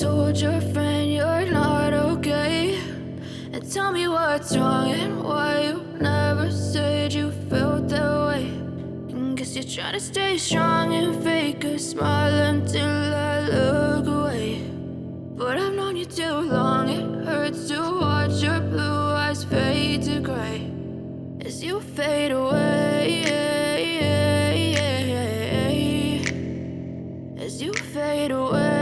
told your friend you're not okay? And tell me what's wrong and why you never said you felt that way. And guess you're trying to stay strong and fake a smile until I look away. But I've known you too long, it hurts to watch your blue eyes fade to gray as you fade away, as you fade away.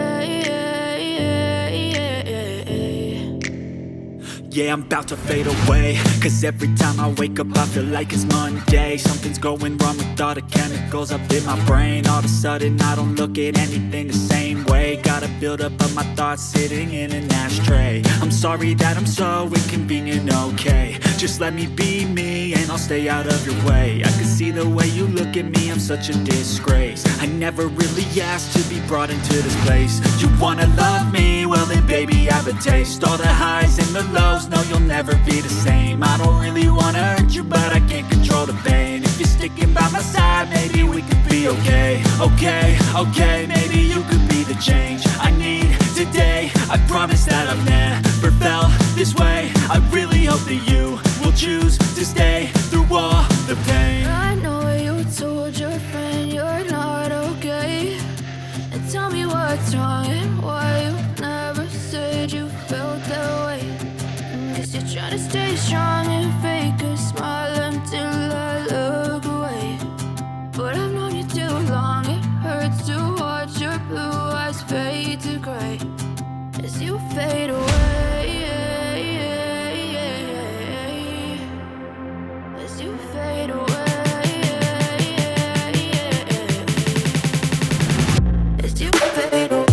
Yeah, I'm about to fade away, cause every time I wake up I feel like it's Monday. Something's going wrong with all the chemicals up in my brain. All of a sudden I don't look at anything the same way. Gotta build up of my thoughts sitting in an ashtray. I'm sorry that I'm so inconvenient, okay? Just let me be me and I'll stay out of your way. I can see the way you look at me, I'm such a disgrace. I never really asked to be brought into this place. You wanna love me? Well then baby I have a taste. All the highs and the lows, no you'll never be the same. I don't really wanna hurt you but I can't control the pain. If you're sticking by my side maybe we could be okay. Okay, maybe you could be the change I need today. I promise that I've never felt this way. I really hope that you will choose to stay through all the pain. I know you told your friend you're not okay. And tell me what's wrong and why you never said you felt that way. Guess you're trying to stay strong and fake a smile until I look away. But I've known you too long, it hurts to watch your blue eyes fade to gray as you fade away, as you fade away, as you fade away.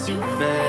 You fade